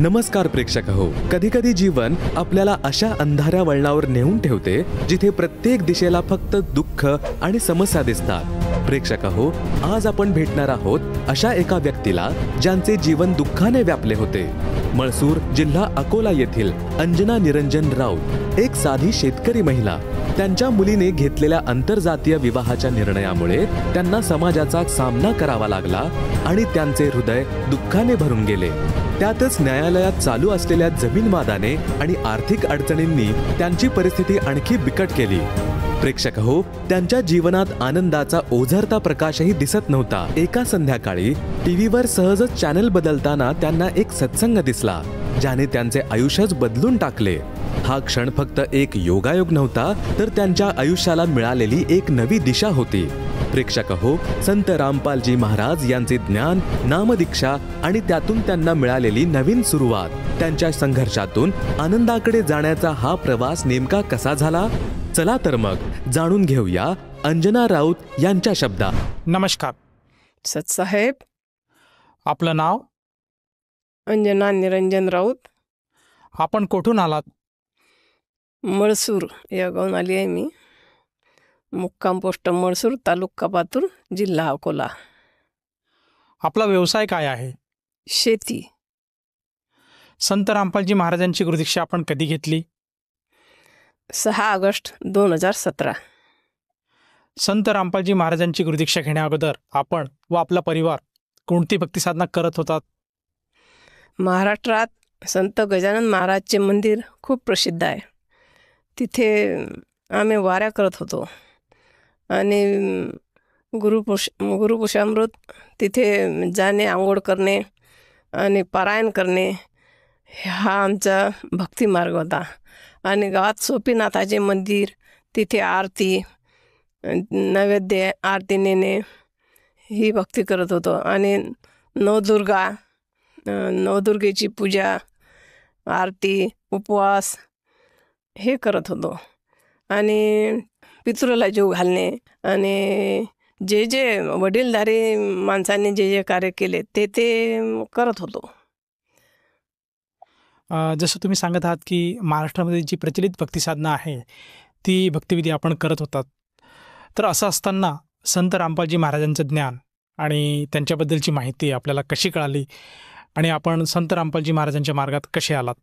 नमस्कार प्रेक्षक हो. कधी कधी जीवन आपल्याला अशा अंधाऱ्या वळणावर नेऊन ठेवते जिथे प्रत्येक दिशेला फक्त दुःख आणि समस्या दिसतात. प्रेक्षक हो, आज आपण भेटणार आहोत अशा एका व्यक्तीला ज्यांचे जीवन दुःखाने व्यापले होते. मळसूर जिल्हा अकोला येथील अंजना निरंजन राऊत एक साधी शेतकरी महिला. त्यांच्या मुलीने घेतलेल्या आंतरजातीय विवाहाच्या निर्णयामुळे त्यांना समाजाचा सामना करावा लागला आणि त्यांचे हृदय दुःखाने भरून गेले. त्यातच न्यायालयात चालू असलेल्या जमीन वादाने आणि आर्थिक अडचणींनी त्यांची परिस्थिती आणखी बिकट केली. प्रेक्षक हो, त्यांच्या जीवनात आनंदाचा ओझरता प्रकाशही दिसत नव्हता. एका संध्याकाळी टीव्हीवर सहजच चॅनल बदलताना त्यांना एक सत्संग दिसला ज्याने त्यांचे आयुष्यच बदलून टाकले. हा क्षण फक्त एक योगायोग नव्हता, तर त्यांच्या आयुष्याला मिळालेली एक नवी दिशा होती. प्रेक्षक हो, संत रामपालजी महाराज यांचे ज्ञान, नामदीक्षा आणि त्यातून त्यांना मिळालेली नवीन सुरुवात. त्यांच्या संघर्षातून आनंदाकडे जाण्याचा हा प्रवास नेमका कसा झाला? चला तर मग जाणून घेऊया अंजना राऊत यांच्या शब्दात. नमस्कार सतसाहेब. आपलं नाव? अंजना निरंजन राऊत. आपण कुठून आलात? मळसूर या गावून आली आहे मी. मुक्काम पोस्ट मळसूर, तालुका पातूर, जिल्हा अकोला. आपला व्यवसाय काय आहे? शेती. संत रामपालजी महाराजांची गुरुदीक्षा आपण कधी घेतली? 6 ऑगस्ट 2017. संत रामपालजी महाराजांची गुरुदीक्षा घेण्या अगोदर आपण व आपला परिवार कोणती भक्तिसाधना करत होतात? महाराष्ट्रात संत गजानन महाराजचे मंदिर खूप प्रसिद्ध आहे. तिथे आम्ही वाऱ्या करत होतो आणि गुरुपुषामृत तिथे जाणे, आंघोळ करणे आणि पारायण करणे हा आमचा भक्ती मार्ग होता. आणि गावात सोपीनाथाचे मंदिर, तिथे आरती, नैवेद्य आरती नेणे ही भक्ती करत होतो. आणि नवदुर्गेची पूजा, आरती, उपवास हे करत होतो. आणि पितृला जीव घालणे आणि जे जे वडीलधारी माणसांनी जे जे कार्य केले ते करत होतो. जसं तुम्ही सांगत आहात की महाराष्ट्रामध्ये जी प्रचलित भक्तिसाधना आहे ती भक्तिविधी आपण करत होतात. तर असं असताना संत रामपालजी महाराजांचं ज्ञान आणि त्यांच्याबद्दलची माहिती आपल्याला कशी कळाली आणि आपण संत रामपालजी महाराजांच्या मार्गात कसे आलात?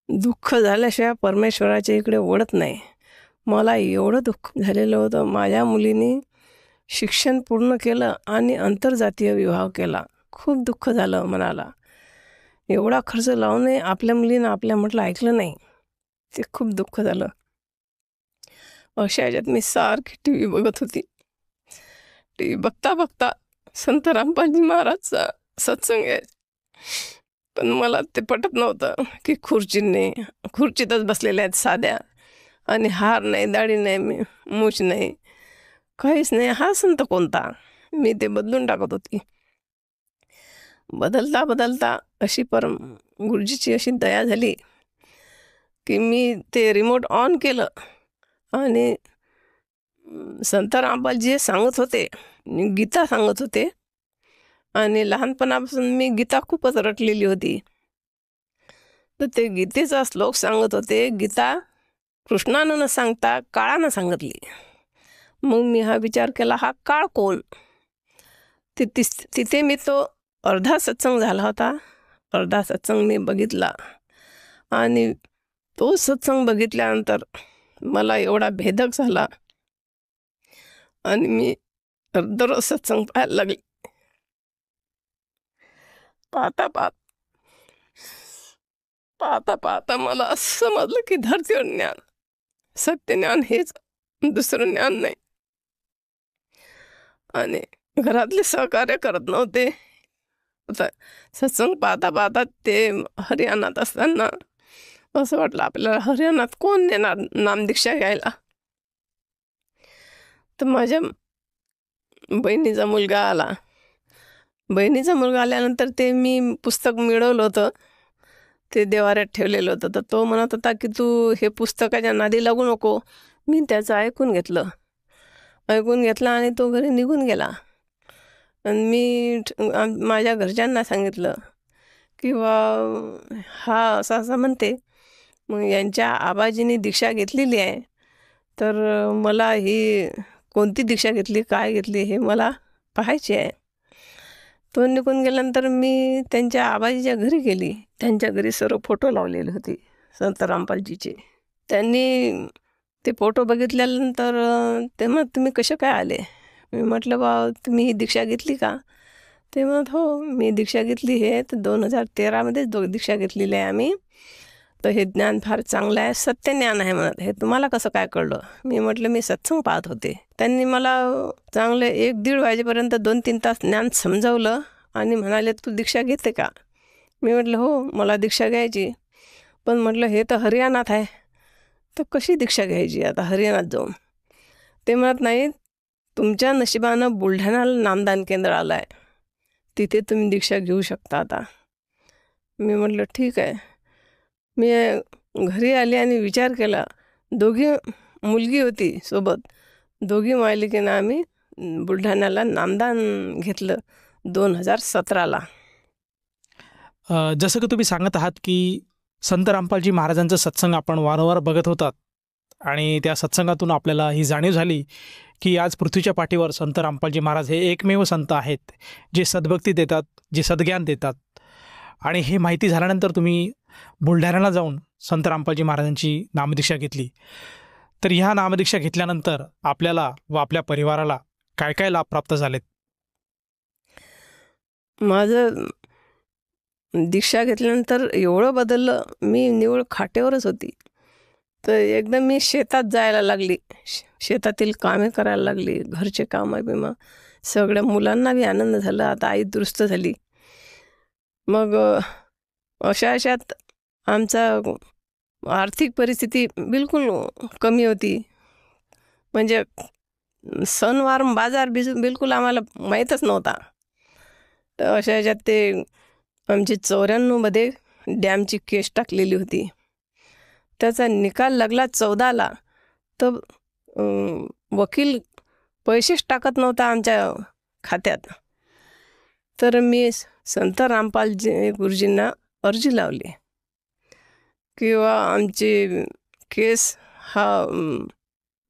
दुःख झाल्याशिवाय परमेश्वराच्या इकडे ओढत नाही. मला एवढं दुःख झालेलं होतं. माझ्या मुलीने शिक्षण पूर्ण केलं आणि आंतरजातीय विवाह केला. खूप दुःख झालं मनाला. एवढा खर्च लावूनही आपल्या मुलीनं आपल्या म्हटलं ऐकलं नाही. ते खूप दुःख झालं. अशा ह्याच्यात मी सारखी टी व्ही बघत होती. टी व्ही बघता बघता संत रामपालजी महाराजचा सत्संग आहे. पण मला ते पटत नव्हतं की खुर्चीतच बसलेल्या आहेत साध्या, आणि हार नाही, दाढी नाही, मूछ नाही, काहीच नाही. हा संत कोणता? मी ते बदलून टाकत होती. बदलता बदलता अशी गुरुजीची अशी दया झाली की मी ते रिमोट ऑन केलं आणि संत रामपालजी सांगत होते, गीता सांगत होते. आणि लहानपणापासून मी गीता खूपच रटलेली होती. तर ते गीतेचा श्लोक सांगत होते. गीता कृष्णानं न सांगता काळानं सांगितली. मग मी हा विचार केला, हा काळ कोण? तिथे मी तो अर्धा सत्संग झाला होता. अर्धा सत्संग मी बघितला आणि तो सत्संग बघितल्यानंतर मला एवढा भेदक झाला आणि मी दररोज सत्संग पाहायला लागले. पाहता पाहता मला असं समजलं की धरतीवर ज्ञान, सत्य ज्ञान हेच, दुसरं ज्ञान नाही. आणि घरातले सहकार्य करत नव्हते. सत्संग पाहता पाहता ते हरियाणात असताना असं वाटलं आपल्याला हरियाणात कोण देणार नामदीक्षा घ्यायला. तर माझ्या बहिणीचा मुलगा आला. बहिणीचा मुलगा आल्यानंतर ते मी पुस्तक मिळवलं होतं, ते देवाऱ्यात ठेवलेलं होतं. तर तो म्हणत होता की तू हे पुस्तकाच्या नादी लागू नको. मी त्याचं ऐकून घेतलं आणि तो घरी निघून गेला. आणि मी माझ्या घरच्यांना सांगितलं किंवा हा असं असं म्हणते. मग यांच्या आबाजीने दीक्षा घेतलेली आहे, तर मला ही कोणती दीक्षा घेतली, काय घेतली हे मला पाहायचे आहे. तो निघून गेल्यानंतर मी त्यांच्या आबाजीच्या घरी गेली. त्यांच्या घरी सर्व फोटो लावलेले होते संत रामपालजीचे. त्यांनी ते फोटो बघितल्यानंतर ते म्हणत, तुम्ही कसे काय आले? मी म्हटलं, बा तुम्ही ही दीक्षा घेतली का? ते म्हणत, हो मी दीक्षा घेतली आहे. तर 2013मध्येच दीक्षा घेतलेली आहे आम्ही. तर हे ज्ञान फार चांगलं आहे, सत्य ज्ञान आहे म्हणत. हे तुम्हाला कसं काय कळलं? मी म्हटलं, मी सत्संग पाहत होते. त्यांनी मला चांगले 1-1.5 वाजेपर्यंत 2-3 तास ज्ञान समजावलं आणि म्हणाले, तू दीक्षा घेते का? मी म्हटलं, हो मला दीक्षा घ्यायची. पण म्हटलं, हे तर हरियाणात आहे, तर कशी दीक्षा घ्यायची आता हरियाणात जाऊन? ते म्हणत, नाही तुमच्या नशिबानं बुलढाण्याला नामदान केंद्र आलं आहे, तिथे तुम्ही दीक्षा घेऊ शकता आता. मी म्हटलं, ठीक आहे. मी घरी आली आणि विचार केला. दोघी मुलगी होती सोबत. दोघी मायलिकीनं आम्ही बुलढाण्याला नामदान घेतलं 2017ला. जसं की तुम्ही सांगत आहात की संत रामपालजी महाराजांचं सत्संग आपण वारंवार बघत होतात आणि त्या सत्संगातून आपल्याला ही जाणीव झाली की आज पृथ्वीच्या पाठीवर संत रामपालजी महाराज हे एकमेव संत आहेत जे सद्भक्ती देतात, जे सद्ज्ञान देतात. आणि हे माहिती झाल्यानंतर तुम्ही बुलढाण्याला जाऊन संत रामपालजी महाराजांची नामदीक्षा घेतली. तर ह्या नामदीक्षा घेतल्यानंतर आपल्याला व आपल्या परिवाराला काय काय लाभ प्राप्त झालेत? माझं दीक्षा घेतल्यानंतर एवढं बदललं. मी निवळ खाटेवरच होती, तर एकदम मी शेतात जायला लागली. शेतातील कामे करायला लागली, घरचे कामं बिमं. सगळ्या मुलांना बी आनंद झाला, आता आई दुरुस्त झाली. मग अशात आमचा आर्थिक परिस्थिती बिलकुल कमी होती. म्हणजे सणवार बाजार बिलकुल आम्हाला माहीतच नव्हता. तर अशा ह्याच्यात ते आमची 94मध्ये डॅमची केस टाकलेली होती. त्याचा निकाल लागला 14ला. तर वकील पैसेच टाकत नव्हता आमच्या खात्यात. तर मी संत रामपालजी गुरुजींना अर्जी लावली किंवा आमचे केस हा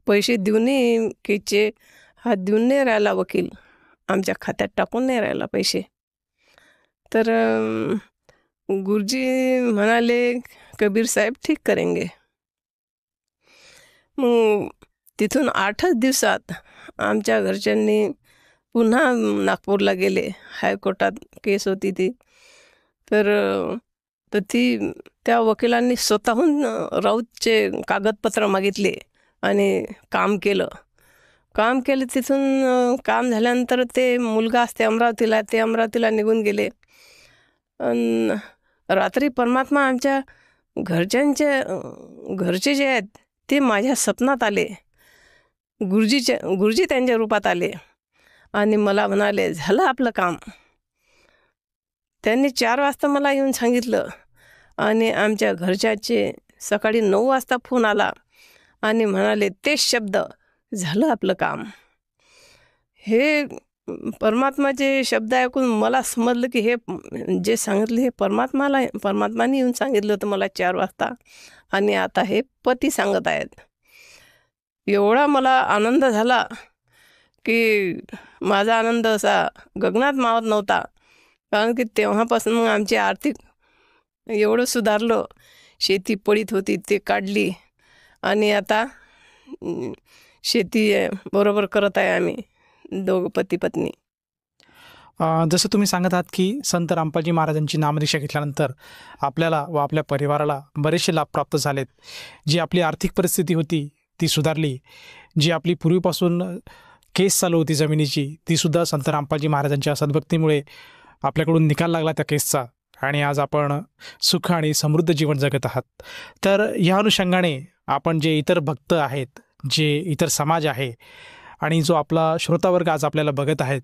पैसे देऊनही केसचे हा देऊन नाही राहिला, वकील आमच्या खात्यात टाकून नाही राहिला पैसे. तर गुरुजी म्हणाले, कबीर साहेब ठीक करेंगे. मग तिथून 8च दिवसात आमच्या घरच्यांनी पुन्हा नागपूरला गेले. हायकोर्टात केस होती ती. तर त्या वकिलांनी स्वतःहून राऊतचे कागदपत्र मागितले आणि काम केलं. तिथून काम झाल्यानंतर ते मुलगा असते अमरावतीला, ते अमरावतीला निघून गेले. रात्री परमात्मा आमच्या घरचे जे आहेत ते माझ्या स्वप्नात आले. गुरुजी त्यांच्या रूपात आले आणि मला म्हणाले, झालं आपलं काम. त्यांनी 4 वाजता मला येऊन सांगितलं आणि आमच्या घरच्याचे सकाळी 9 वाजता फोन आला आणि म्हणाले तेच शब्द, झालं आपलं काम. हे परमात्माचे शब्द ऐकून मला समजलं की हे जे सांगितलं हे परमात्माने येऊन सांगितलं होतं मला 4 वाजता आणि आता हे पती सांगत आहेत. एवढा मला आनंद झाला की माझा आनंद असा गगनात मावत नव्हता. कारण की तेव्हापासून मग आमची आर्थिक एवढं सुधारलं. शेती पडीत होती ते काढली आणि आता शेती बरोबर करत आहे आम्ही दोघं पती पत्नी. जसं तुम्ही सांगत आहात की संत रामपालजी महाराजांची नामदीक्षा घेतल्यानंतर आपल्याला व आपल्या परिवाराला बरेचसे लाभ प्राप्त झालेत. जी आपली आर्थिक परिस्थिती होती ती सुधारली. जी आपली पूर्वीपासून केस चालू होती जमिनीची, तीसुद्धा संत रामपालजी महाराजांच्या सद्भक्तीमुळे आपल्याकडून निकाल लागला त्या केसचा आणि आज आपण सुख आणि समृद्ध जीवन जगत आहात. तर या अनुषंगाने आपण जे इतर भक्त आहेत, जे इतर समाज आहे आणि जो आपला श्रोतावर्ग आज आपल्याला बघत आहेत,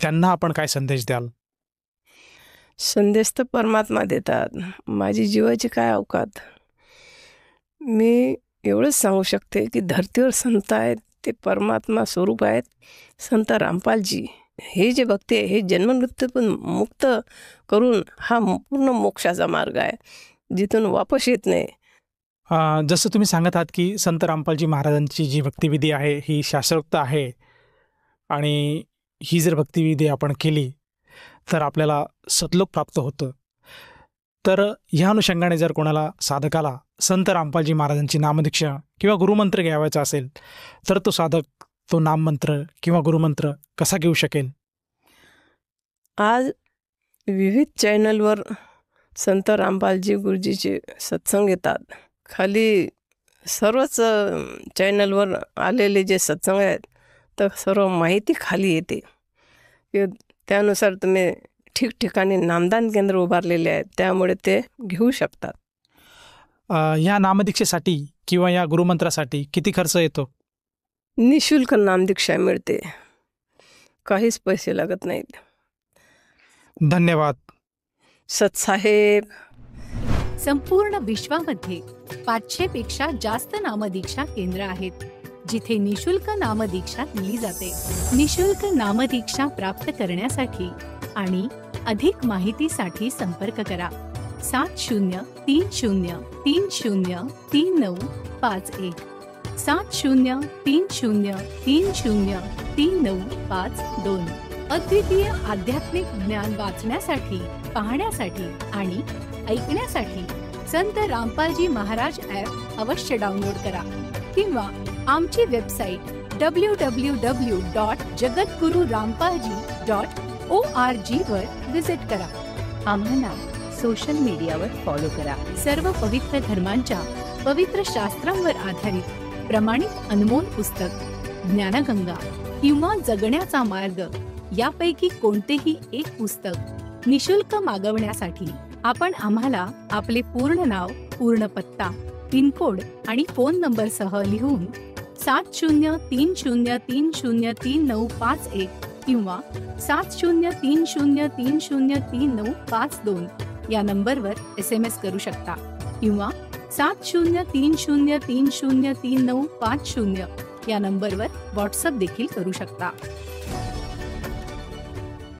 त्यांना आपण काय संदेश द्याल? संदेश तर परमात्मा देतात. माझी जीवाची काय अवकात. मी एवढंच सांगू शकते की धरतीवर संत आहेत ते परमात्मा स्वरूप आहेत. संत रामपालजी हे जे भक्ती आहे हे जन्ममृत्यू पण मुक्त करून हा पूर्ण मोक्षाचा मार्ग आहे, जिथून वापस येत नाही. जसं तुम्ही सांगत आहात की संत रामपालजी महाराजांची जी भक्तिविधी आहे ही शास्त्रोक्त आहे आणि ही जर भक्तिविधी आपण केली तर आपल्याला सतलोक प्राप्त होतं. तर ह्या अनुषंगाने जर कोणाला साधकाला संत रामपालजी महाराजांची नामदीक्षा किंवा गुरुमंत्र घ्यावायचा असेल तर तो साधक तो नाममंत्र किंवा गुरुमंत्र कसा घेऊ शकेल? आज विविध चॅनलवर संत रामपालजी गुरुजीचे सत्संग येतात. खाली सर्वच चॅनलवर आलेले जे सत्संग आहेत तर सर्व माहिती खाली येते. त्यानुसार तुम्ही ठिकठिकाणी नामदान केंद्र उभारलेले आहेत, त्यामुळे ते घेऊ शकतात. या नामदीक्षेसाठी किंवा या गुरुमंत्रासाठी किती खर्च येतो? निशुल्क नामदीक्षा मिळते, काहीच पैसे लागत नाहीत. धन्यवाद. सतसाहेब. संपूर्ण विश्वामध्ये 500 पेक्षा जास्त नामदीक्षा केंद्र आहेत जिथे निशुल्क नामदीक्षा दिली जाते. निशुल्क नामदीक्षा प्राप्त करण्यासाठी आणि अधिक माहितीसाठी संपर्क करा 7030303951 7030303952. अद्वितीय आध्यात्मिक ज्ञान वाचण्यासाठी, पाहण्यासाठी आणि ऐकण्यासाठी संत रामपालजी महाराज ॲप अवश्य डाउनलोड करा किंवा आमची वेबसाईट www.jagatgururampalji.org वर विजिट करा. आम्हाला सोशल मीडियावर फॉलो करा. सर्व पवित्र धर्मांच्या पवित्र शास्त्रांवर आधारित प्रमाणित अनमोल पुस्तक ज्ञानगंगा किंवा जगण्याचा मार्ग यापैकी कोणतेही एक पुस्तक निशुल्क मागवण्यासाठी आपण आम्हाला आपले पूर्ण नाव, पूर्ण पत्ता, पिनकोड आणि फोन नंबरसह लिहून 7030303951 किंवा 7030303952 या नंबरवर SMS करू शकता किंवा 7030303950 या नंबरवर व्हॉट्सअप देखील करू शकता.